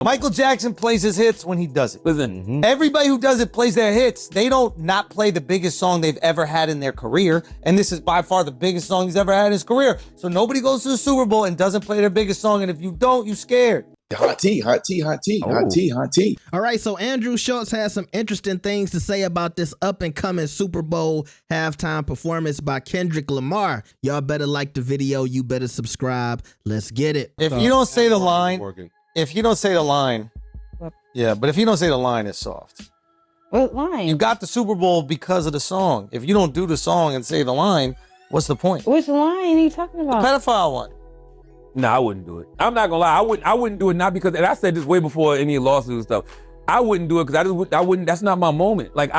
Michael Jackson plays his hits when he does it. Listen, Everybody who does it plays their hits. They don't not play the biggest song they've ever had in their career. And this is by far the biggest song he's ever had in his career. So nobody goes to the Super Bowl and doesn't play their biggest song. And if you don't, you scared. Hot tea, hot tea, hot tea, hot tea, hot tea. All right, so Andrew Schulz has some interesting things to say about this up-and-coming Super Bowl halftime performance by Kendrick Lamar. Y'all better like the video. You better subscribe. Let's get it. If you don't say the line, yeah, but if you don't say the line, it's soft. What line? You got the Super Bowl because of the song. If you don't do the song and say the line, what's the point? Which line are you talking about? The pedophile one. no, I wouldn't do it. I'm not gonna lie. I wouldn't do it, not because, and I said this way before any lawsuits and stuff. I wouldn't do it because I wouldn't. That's not my moment. Like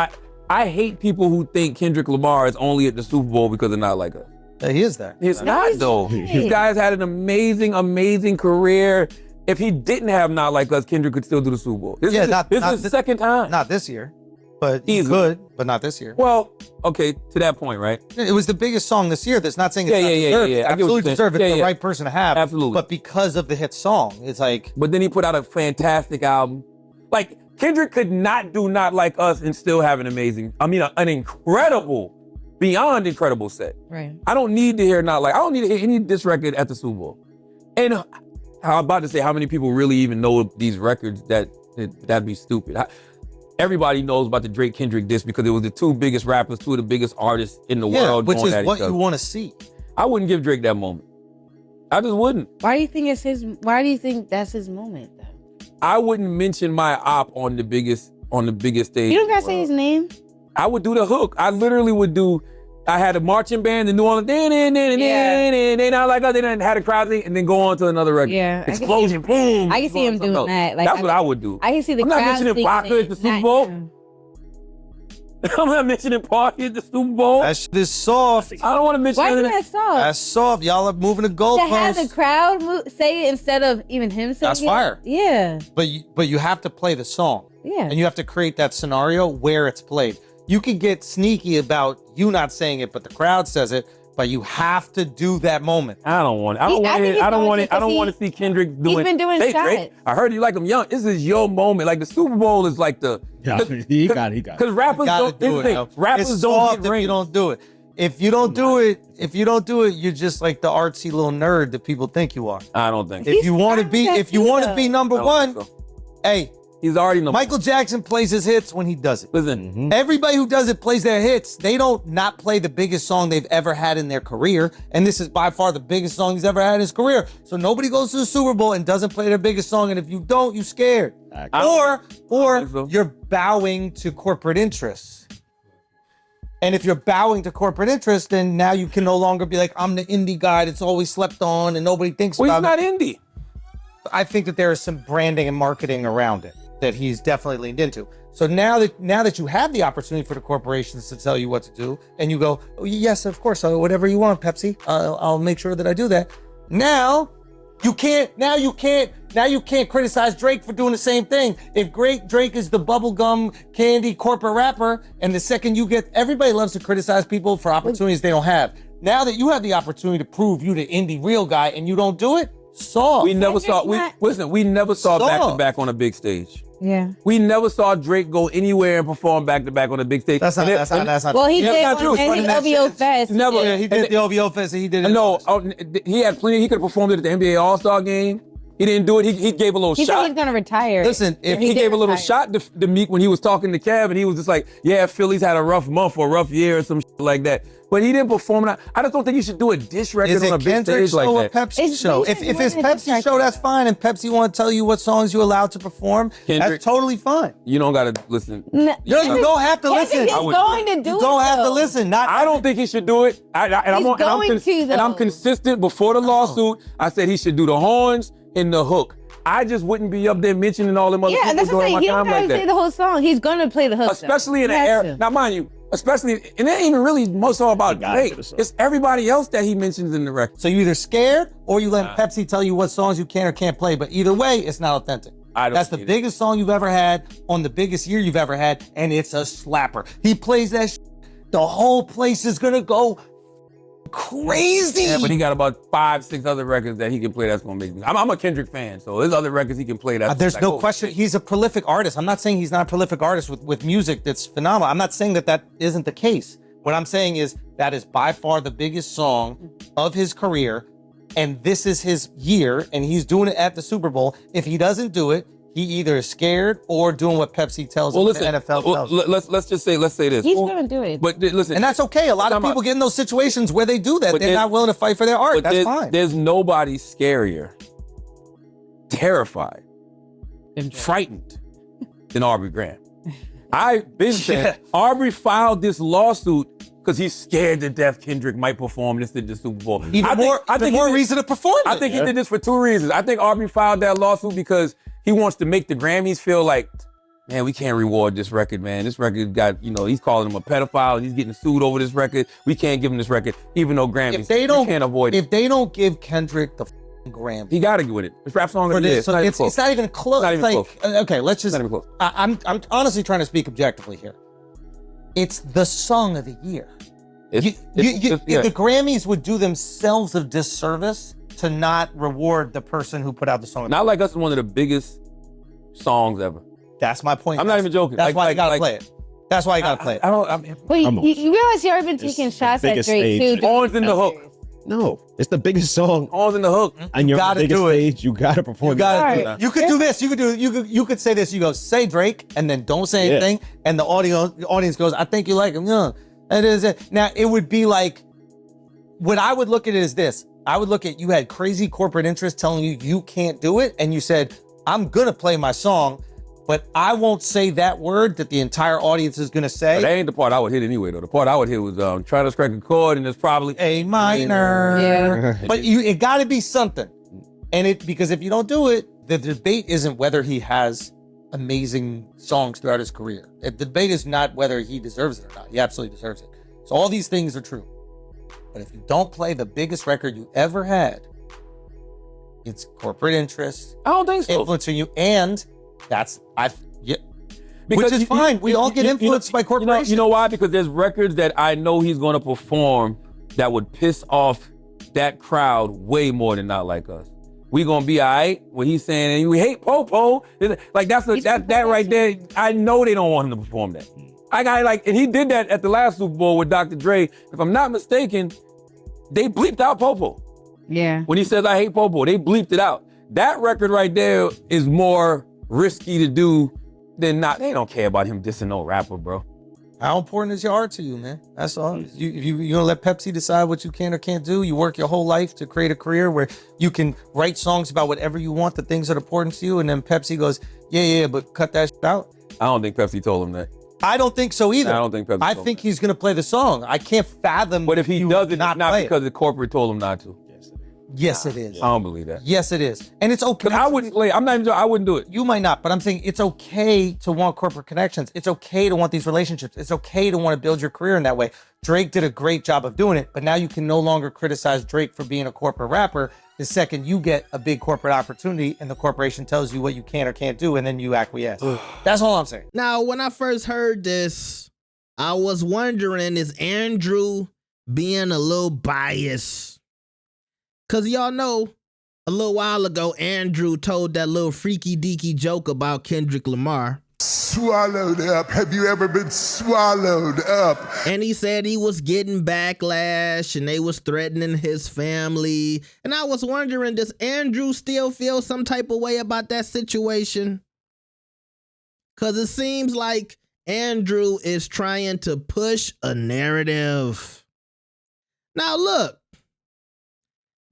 I hate people who think Kendrick Lamar is only at the Super Bowl because they're not like us. Yeah, he is there. It's not though. This guy's had an amazing, amazing career. If he didn't have Not Like Us, Kendrick could still do the Super Bowl. This is the second time. Not this year, but he's good, but not this year. Well, okay, to that point, right? It was the biggest song this year. That's not saying it's not deserved. It's absolutely deserved. It's the right person to have. Absolutely. But because of the hit song, it's like. But then he put out a fantastic album. Like, Kendrick could not do Not Like Us and still have an incredible, beyond incredible set. Right. I don't need to hear Not Like, I don't need to hear any diss record at the Super Bowl. And I'm about to say how many people really even know these records, that'd be stupid. Everybody knows about the Drake Kendrick diss because it was the two biggest rappers, two of the biggest artists in the world. Which is at what each other. you want to see. I wouldn't give Drake that moment. I just wouldn't. Why do you think it's his? Why do you think that's his moment though? I wouldn't mention my op on the biggest stage. You don't gotta say his name. I would do the hook. I literally would do. I had a marching band in New Orleans, they not like us. They didn't had a crowd thing, and then go on to another record. Yeah, explosion, boom. I can see him doing that. Like, that's what I would do. I can see the I'm crowd. not mentioning Parker at the Super Bowl. I'm not mentioning Parker at the Super Bowl. That shit is soft. I don't want to mention. Why is that soft? That's soft. Y'all are moving the goalposts. To have the crowd say it instead of even him saying it. That's fire. Yeah. But you have to play the song. Yeah. And you have to create that scenario where it's played. You can get sneaky about you not saying it, but the crowd says it. But you have to do that moment. I don't want to see Kendrick doing. He's been doing shots. Drake, I heard you like him young. This is your moment. Like the Super Bowl is like the. He got it. Because rappers don't do it. Rappers don't get if you don't do it. If you don't do it, you're just like the artsy little nerd that people think you are. I don't think. If you want to be number one, hey. He's already number Michael Jackson plays his hits when he does it. Listen, everybody who does it plays their hits. They don't not play the biggest song they've ever had in their career. And this is by far the biggest song he's ever had in his career. So nobody goes to the Super Bowl and doesn't play their biggest song. And if you don't, you scared. Or you're bowing to corporate interests. And if you're bowing to corporate interests, then now you can no longer be like, I'm the indie guy that's always slept on and nobody thinks about it. Well, he's not indie. I think that there is some branding and marketing around it that he's definitely leaned into. So now that you have the opportunity for the corporations to tell you what to do, and you go, oh, yes, of course, whatever you want, Pepsi, I'll make sure that I do that. Now you can't criticize Drake for doing the same thing. If Drake is the bubblegum candy corporate rapper, and the second you get, everybody loves to criticize people for opportunities they don't have. Now that you have the opportunity to prove you the indie real guy and you don't do it, soft. We never saw back to back on a big stage. Yeah. We never saw Drake go anywhere and perform back to back on a big stage. That's not. Well, he did in the OVO Fest. Never. Yeah, he did the OVO Fest and he did it. No, he had plenty. He could have performed it at the NBA All-Star game. He didn't do it. He gave a little he shot. He said he's gonna retire. Listen, if he gave a little shot to Meek when he was talking to Kev, and he was just like, "Yeah, Philly's had a rough month or a rough year or some shit like that." But he didn't perform it. I just don't think you should do a diss record on a big stage like that. Pepsi show. If it's Pepsi show, that's fine. And Pepsi want to tell you what songs you're allowed to perform, that's totally fine. You don't gotta listen. You don't have to listen. He's going to do it. You don't have to listen. I don't think he should do it. I'm consistent. Before the lawsuit, I said he should do the horns and the hook. I just wouldn't be up there mentioning all them other people during my time like that. Play the whole song. He's gonna play the hook. Especially in the era. Now, mind you, and it ain't even really most all about Drake. It's everybody else that he mentions in the record. So you're either scared or you let Pepsi tell you what songs you can or can't play. But either way, it's not authentic. That's the biggest song you've ever had on the biggest year you've ever had, and it's a slapper. He plays that. The whole place is gonna go crazy. Yeah, but he got about 5, 6 other records that he can play that's gonna make me. I'm a Kendrick fan, so there's other records he can play that's There's like, no question. He's a prolific artist. I'm not saying he's not a prolific artist with music that's phenomenal. I'm not saying that isn't the case. What I'm saying is that is by far the biggest song of his career, and this is his year, and he's doing it at the Super Bowl. If he doesn't do it, he either is scared or doing what Pepsi tells him, listen, the NFL tells him. Let's say this. He's gonna do it. But listen, And that's okay. A lot of people get in those situations where they do that. They're not willing to fight for their art. That's fine. There's nobody scarier, terrified, and frightened than Aubrey Graham. I've been saying Aubrey filed this lawsuit because he's scared to death Kendrick might perform this at the Super Bowl. Even more reason to perform it. I think he did this for 2 reasons. I think Aubrey filed that lawsuit because he wants to make the Grammys feel like, man, we can't reward this record, man. This record got, he's calling him a pedophile and he's getting sued over this record. We can't give him this record, even though Grammys, we can't avoid it. If they don't give Kendrick the Grammy, he got to get with it. It's rap song of the year. It's not even close. Not even close. Okay, let's just. Not even close. I'm honestly trying to speak objectively here. It's the song of the year. The Grammys would do themselves a disservice to not reward the person who put out the song. Not Like Us is one of the biggest songs ever. That's my point. I'm not even joking. That's why I gotta play it. That's why I gotta play it. But you realize you already been taking shots at Drake too. Horns in the hook. No, it's the biggest song. Horns in the hook. And you're on the biggest do it. stage. You gotta perform. You could do this. You could say this. You go say Drake, and then don't say anything, and the audience goes, "I think you like him." Yeah, that is it. Now it would be like, what I would look at it is this. I would look at, you had crazy corporate interests telling you can't do it, and you said, "I'm gonna play my song, but I won't say that word that the entire audience is gonna say." But that ain't the part I would hit anyway, though. The part I would hit was trying to strike a chord, and it's probably A minor. Yeah. But it got to be something, because if you don't do it, the debate isn't whether he has amazing songs throughout his career. The debate is not whether he deserves it or not. He absolutely deserves it. So all these things are true. But if you don't play the biggest record you ever had, it's corporate interests. I don't think so. Influencing you, and which is you- fine. We all get influenced by corporations. You know why? Because there's records that I know he's going to perform that would piss off that crowd way more than Not Like Us. We gonna be all right when he's saying we hate Popo. Like that right there. I know they don't want him to perform that. And he did that at the last Super Bowl with Dr. Dre. If I'm not mistaken, they bleeped out Popo. Yeah. When he says I hate Popo, they bleeped it out. That record right there is more risky to do than not. They don't care about him dissing no rapper, bro. How important is your art to you, man? That's all. You gonna let Pepsi decide what you can or can't do? You work your whole life to create a career where you can write songs about whatever you want, the things that are important to you, and then Pepsi goes, yeah, but cut that shit out. I don't think Pepsi told him that. I don't think so either. I don't think Pepsi I told think him he's gonna play the song. I can't fathom. But if he does it, not it's not play because the corporate told him not to. Yes, it is. I don't believe that. Yes, it is, and it's okay. Because I wouldn't play. I'm not even. I wouldn't do it. You might not, but I'm saying it's okay to want corporate connections. It's okay to want these relationships. It's okay to want to build your career in that way. Drake did a great job of doing it, but now you can no longer criticize Drake for being a corporate rapper the second you get a big corporate opportunity and the corporation tells you what you can or can't do, and then you acquiesce. That's all I'm saying. Now, when I first heard this, I was wondering, is Andrew being a little biased? Because y'all know, a little while ago, Andrew told that little freaky deaky joke about Kendrick Lamar. Swallowed up. Have you ever been swallowed up? And he said he was getting backlash and they was threatening his family. And I was wondering, does Andrew still feel some type of way about that situation? Because it seems like Andrew is trying to push a narrative. Now look,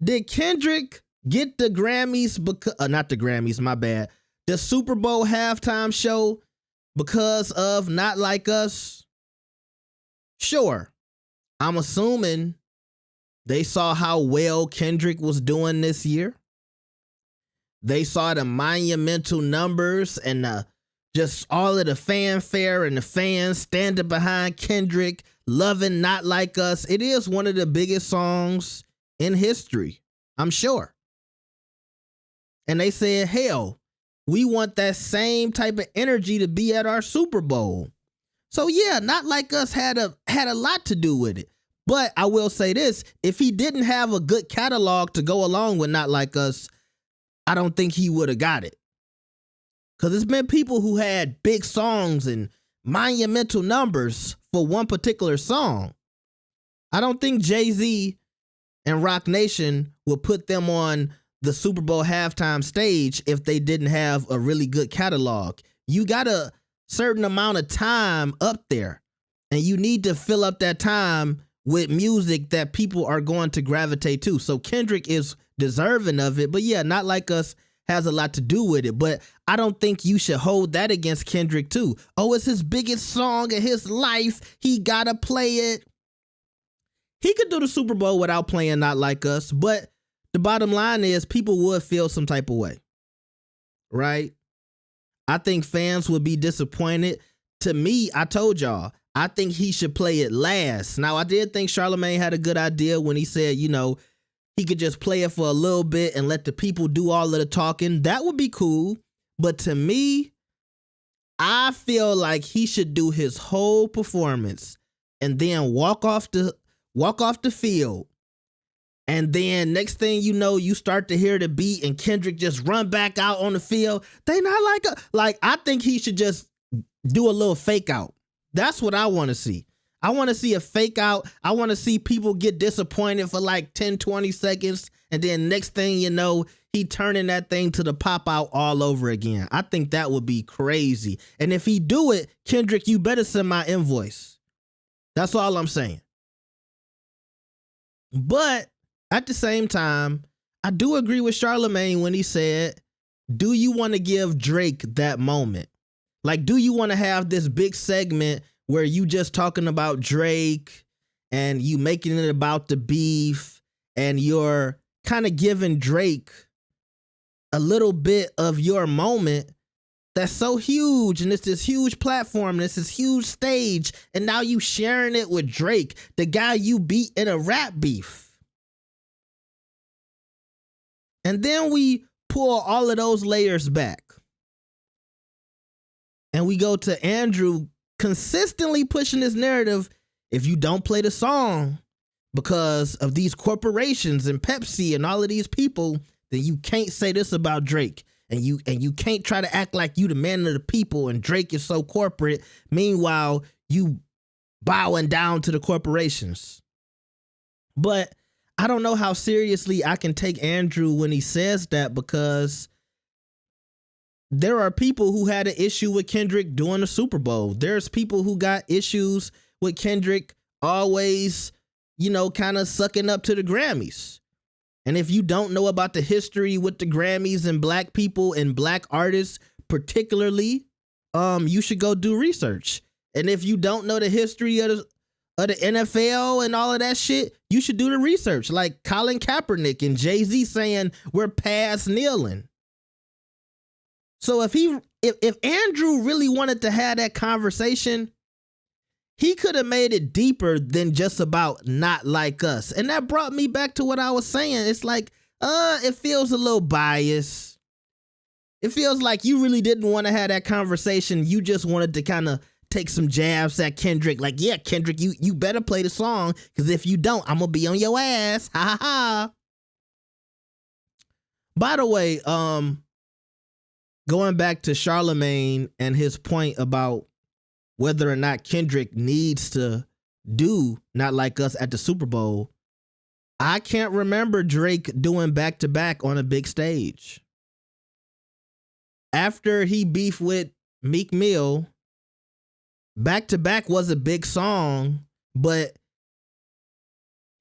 did Kendrick get the Grammys because, not the Grammys, my bad, the Super Bowl halftime show because of Not Like Us? Sure. I'm assuming they saw how well Kendrick was doing this year. They saw the monumental numbers and just all of the fanfare and the fans standing behind Kendrick, loving Not Like Us. It is one of the biggest songs in history, I'm sure. And they said, hell, we want that same type of energy to be at our Super Bowl. So yeah, Not Like Us had a lot to do with it. But I will say this, if he didn't have a good catalog to go along with Not Like Us, I don't think he would have got it. Because there's been people who had big songs and monumental numbers for one particular song. I don't think Jay-Z and Rock Nation would put them on the Super Bowl halftime stage if they didn't have a really good catalog. You got a certain amount of time up there, and you need to fill up that time with music that people are going to gravitate to. So Kendrick is deserving of it, but yeah, Not Like Us has a lot to do with it. But I don't think you should hold that against Kendrick too. Oh, it's his biggest song in his life. He gotta play it. He could do the Super Bowl without playing Not Like Us, but the bottom line is people would feel some type of way, right? I think fans would be disappointed. To me, I told y'all, I think he should play it last. Now, I did think Charlamagne had a good idea when he said, you know, he could just play it for a little bit and let the people do all of the talking. That would be cool. But to me, I feel like he should do his whole performance and then walk off the field. And then next thing you know, you start to hear the beat and Kendrick just run back out on the field. They not like I think he should just do a little fake out. That's what I want to see. I want to see a fake out. I want to see people get disappointed for like 10, 20 seconds. And then next thing you know, he turning that thing to the pop out all over again. I think that would be crazy. And if he do it, Kendrick, you better send my invoice. That's all I'm saying. But at the same time, I do agree with Charlamagne when he said, do you want to give Drake that moment? Like, do you want to have this big segment where you just talking about Drake and you making it about the beef and you're kind of giving Drake a little bit of your moment that's so huge, and it's this huge platform, and it's this huge stage, and now you sharing it with Drake, the guy you beat in a rap beef. And then we pull all of those layers back. And we go to Andrew consistently pushing this narrative. If you don't play the song because of these corporations and Pepsi and all of these people, then you can't say this about Drake. And you can't try to act like you the man of the people and Drake is so corporate. Meanwhile, you bowing down to the corporations. But I don't know how seriously I can take Andrew when he says that, because there are people who had an issue with Kendrick during the Super Bowl. There's people who got issues with Kendrick always, kind of sucking up to the Grammys. And if you don't know about the history with the Grammys and black people and black artists particularly, you should go do research. And if you don't know the history of the NFL and all of that shit, you should do the research. Like Colin Kaepernick and Jay-Z saying we're past kneeling. So if Andrew really wanted to have that conversation, he could have made it deeper than just about Not Like Us. And that brought me back to what I was saying. It's like, it feels a little biased. It feels like you really didn't want to have that conversation. You just wanted to kind of take some jabs at Kendrick. Like, yeah, Kendrick, you better play the song, because if you don't, I'm going to be on your ass. Ha ha ha. By the way, going back to Charlamagne and his point about whether or not Kendrick needs to do Not Like Us at the Super Bowl, I can't remember Drake doing back-to-back on a big stage. After he beefed with Meek Mill, back-to-back was a big song, but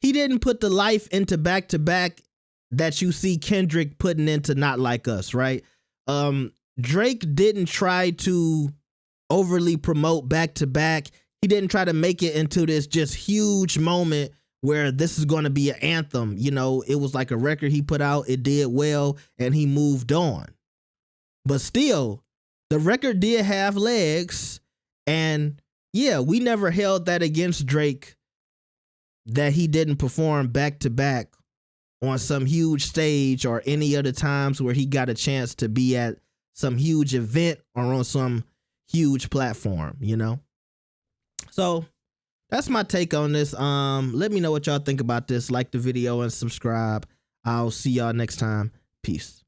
he didn't put the life into back-to-back that you see Kendrick putting into Not Like Us, right? Drake didn't try to overly promote back-to-back. He didn't try to make it into this just huge moment where this is going to be an anthem. It was like a record he put out, it did well, and he moved on. But still, the record did have legs, and yeah, we never held that against Drake that he didn't perform back-to-back on some huge stage or any other times where he got a chance to be at some huge event or on some huge platform, So that's my take on this. Let me know what y'all think about this. Like the video and subscribe. I'll see y'all next time. Peace.